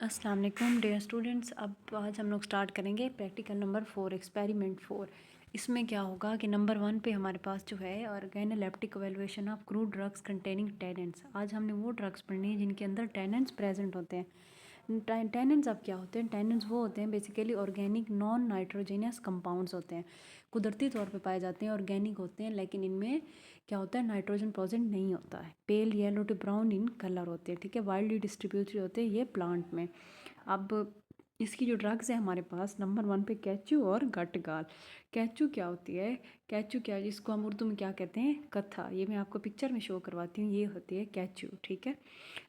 अस्सलाम वालेकुम dear students. अब आज हम लोग स्टार्ट करेंगे प्रैक्टिकल नंबर 4 एक्सपेरिमेंट 4। इसमें क्या होगा कि नंबर 1 पे हमारे पास जो है organoleptic evaluation of crude drugs containing tannins. आज हमने वो ड्रग्स पढ़नी है जिनके अंदर टैनेंस प्रेजेंट होते हैं। टैनेंस अब क्या होते हैं? टैनेंस वो होते हैं बेसिकली ऑर्गेनिक नॉन नाइट्रोजेनियस कंपाउंड्स होते हैं, कुदरती तौर पे पाए जाते हैं, ऑर्गेनिक होते हैं, लेकिन इनमें क्या होता है, नाइट्रोजन प्रेजेंट नहीं होता है। Pale yellow to brown in colour होते हैं, ठीक है। वाइल्डली डिस्ट्रीब्यूटेड होते हैं ये प्लांट में। अब इसकी जो ड्रग्स है हमारे पास नंबर 1 पे कैचू और गटगाल। कैचू क्या होती है? कैचू क्या, जिसको हम उर्दू में क्या कहते हैं, कत्था। ये मैं आपको पिक्चर में शो करवाती हूँ, ये होती है कैचू, ठीक है।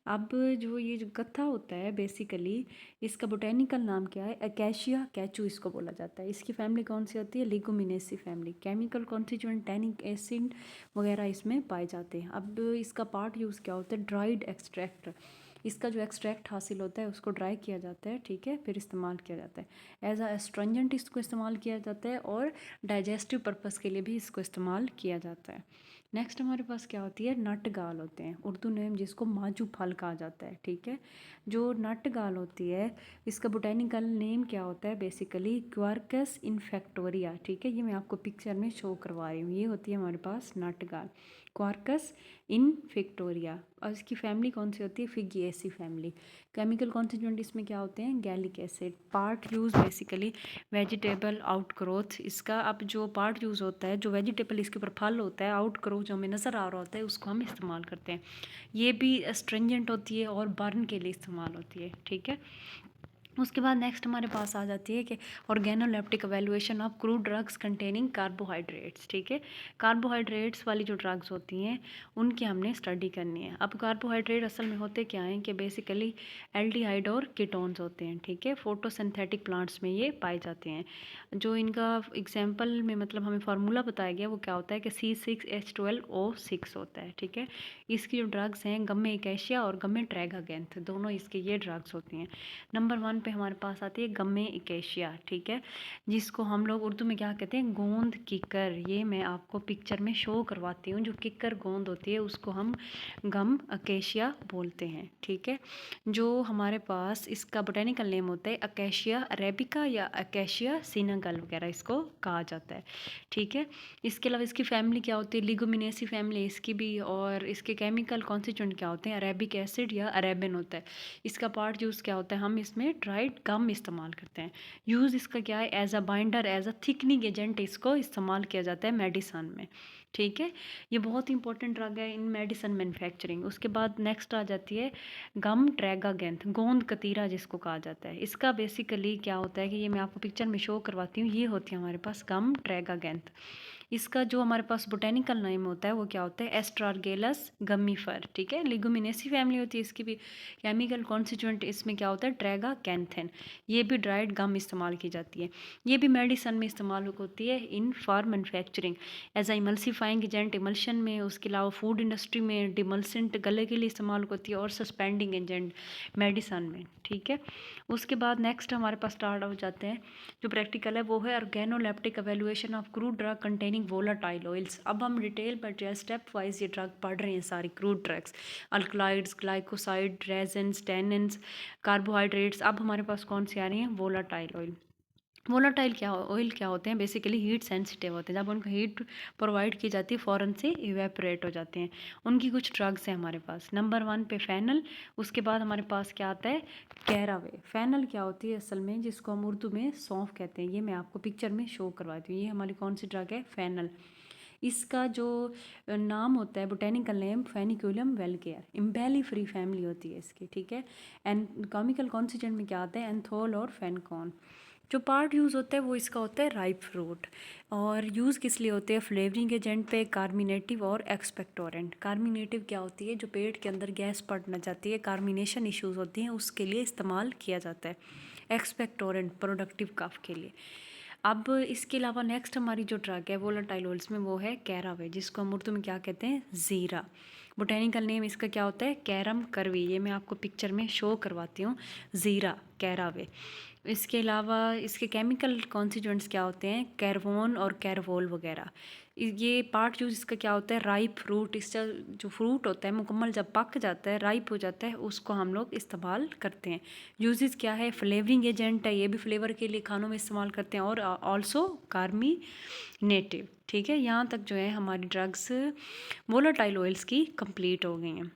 अब जो ये जो कत्था होता है बेसिकली इसका बोटेनिकल नाम क्या है? अकेशिया कैचू इसको बोला जाता है। इसकी फैमिली कौन सी होती है? Leguminosae family. Chemical constituent tannic acid वगैरह इसमें पाए जाते हैं। अब इसका पार्ट यूज़ क्या होता है? Dried extract. इसका जो एक्सट्रैक्ट हासिल होता है उसको ड्राई किया जाता है, ठीक है, फिर इस्तेमाल किया जाता है एज अ एस्ट्रंजेंट। इसको इस्तेमाल किया जाता है और डाइजेस्टिव पर्पस के लिए भी इसको इस्तेमाल किया जाता है। नेक्स्ट हमारे पास क्या होती है? नट गाल होते हैं, उर्दू नेम जिसको माजू फल कहा जाता है, ठीक है। जो नट गाल होती है इसका बोटेनिकल नेम क्या होता है? बेसिकली क्वार्कस इन्फेक्टोरिया, ठीक है। ये मैं आपको पिक्चर में शो करवा रही हूँ, ये होती है हमारे पास नट गाल, क्वार्कस इन फिक्टोरिया। और इसकी फैमिली कौन सी होती है? फिगिएसी फैमिली। केमिकल कॉन्स्टिट्यूएंट इसमें क्या होते हैं? Gallic acid. Part use basically vegetable outgrowth. इसका अब जो पार्ट यूज़ होता है, जो वेजिटेबल इसके ऊपर फल होता है, आउट ग्रोथ जो हमें नज़र आ रहा होता है, उसको हम इस्तेमाल करते हैं। ये भी स्ट्रेंजेंट होती है और बर्न के लिए इस्तेमाल होती है, ठीक है। उसके बाद नेक्स्ट हमारे पास आ जाती है कि organoleptic evaluation of crude drugs containing carbohydrates, ठीक है। कार्बोहाइड्रेट्स वाली जो ड्रग्स होती हैं उनकी हमने स्टडी करनी है। अब कार्बोहाइड्रेट असल में होते क्या हैं कि बेसिकली एल्डिहाइड और कीटोन्स होते हैं, ठीक है। फोटोसिंथेटिक प्लांट्स में ये पाए जाते हैं। जो इनका एग्जाम्पल में मतलब हमें फार्मूला बताया गया वो क्या होता है कि C6H12O6 होता है, ठीक है। इसकी जो ड्रग्स हैं गम्मे इकेशिया और गम्मे ट्रैगागैंथ, दोनों इसके ये ड्रग्स होती हैं। नंबर 1 पे हमारे पास आती है गम्मे इकेशिया, ठीक है, जिसको हम लोग उर्दू में क्या कहते हैं? गोंद किकर। ये मैं आपको पिक्चर में शो करवाती हूँ। जो किकर गोंद होती है उसको हम गम अकेशिया बोलते हैं, ठीक है। जो हमारे पास इसका बोटेनिकल नेम होता है अकेशिया अरेबिका या अकेशिया सीनागल वगैरह इसको कहा जाता है, ठीक है। इसके अलावा इसकी फैमिली क्या होती है? लिगुमिनेसी फैमिली इसकी भी। और इसके केमिकल कॉन्स्टिट्यूएंट क्या होते हैं? अरेबिक एसिड या अरेबिन होता है। इसका पार्ट यूज़ क्या होता है? हम इसमें ड्राइड गम इस्तेमाल करते हैं। यूज़ इसका क्या है? As a binder, as a thickening agent इसको इस्तेमाल किया जाता है मेडिसन में, ठीक है। ये बहुत इंपॉर्टेंट ड्रग है इन मेडिसन मैन्युफैक्चरिंग। उसके बाद नेक्स्ट आ जाती है गम ट्रैगागैंथ, गोंद कतीरा जिसको कहा जाता है। इसका बेसिकली क्या होता है कि ये मैं आपको पिक्चर में शो करवाती हूँ, ये होती है हमारे पास गम ट्रैगागैंथ। इसका जो हमारे पास बोटेनिकल नेम होता है वो क्या होता है? एस्ट्रारगेलस गमीफर, ठीक है। लिगुमिनेसी फैमिली होती है इसकी भी। केमिकल कॉन्स्टिट्यूएंट इसमें क्या होता है? ट्रैगा कैंथेन। ये भी ड्राइड गम इस्तेमाल की जाती है। ये भी मेडिसन में इस्तेमाल होती है in for manufacturing as a emulsifying agent emulsion में। उसके अलावा फूड इंडस्ट्री में डिमल्सेंट गले के लिए इस्तेमाल होती है और सस्पेंडिंग एजेंट मेडिसन में, ठीक है। उसके बाद नेक्स्ट हमारे पास स्टार्ट हो जाते हैं जो प्रैक्टिकल है वो है organoleptic evaluation of crude drug containing volatile oils. अब हम डिटेल पर स्टेप वाइज ये ड्रग पढ़ रहे हैं सारी crude drugs, alkaloids, glycoside, resins, tannins, carbohydrates. अब हमारे पास कौन सी आ रही हैं? Volatile oil. वोलाटाइल क्या ऑयल क्या होते हैं? बेसिकली हीट सेंसिटिव होते हैं। जब उनको हीट प्रोवाइड की जाती है फ़ौरन से इवेपोरेट हो जाते हैं। उनकी कुछ ड्रग्स हैं हमारे पास। नंबर 1 पे फैनल। उसके बाद हमारे पास क्या आता है? कैरावे। फैनल क्या होती है असल में, जिसको हम उर्दू में सौंफ कहते हैं। ये मैं आपको पिक्चर में शो करवाती हूँ। ये हमारी कौन सी ड्रग है? फैनल। इसका जो नाम होता है बोटेनिकल नेम फेनिकुलम वेलकेयर। इम्बेली फ्री फैमिली होती है इसकी, ठीक है। एंड केमिकल कॉन्स्टिट्यूएंट में क्या आता है? एंथोल और फेनकॉन। जो पार्ट यूज़ होता है वो इसका होता है राइप फ्रूट। और यूज़ किस लिए होते हैं? फ्लेवरिंग एजेंट पे, कार्मिनेटिव और एक्सपेक्टोरेंट। कार्मिनेटिव क्या होती है? जो पेट के अंदर गैस पड़ना चाहती है, कार्मिनेशन इश्यूज होती हैं, उसके लिए इस्तेमाल किया जाता है। एक्सपेक्टोरेंट प्रोडक्टिव कफ के लिए। अब इसके अलावा नेक्स्ट हमारी जो ड्रग है वोलाटाइल ऑयल्स में वो है कैरावे, जिसको हम उर्दू में क्या कहते हैं? ज़ीरा। बोटेनिकल नेम इसका क्या होता है? कैरम करवी। ये मैं आपको पिक्चर में शो करवाती हूँ। ज़ीरा, कैरावे। इसके अलावा इसके केमिकल कॉन्स्टिट्यूएंट्स क्या होते हैं, कैरवोन और कैरवोल वगैरह। ये पार्ट यूज इसका क्या होता है, राइप फ्रूट, इसका जो फ्रूट होता है मुकम्मल जब पक जाता है, राइप हो जाता है, उसको हम लोग इस्तेमाल करते हैं। यूजेस क्या है, फ्लेवरिंग एजेंट है, ये भी फ्लेवर के लिए खानों में इस्तेमाल करते हैं, और ऑल्सो कार्मिनेटिव। ठीक है, यहाँ तक जो है हमारी ड्रग्स वोलेटाइल ऑयल्स की कंप्लीट हो गई हैं।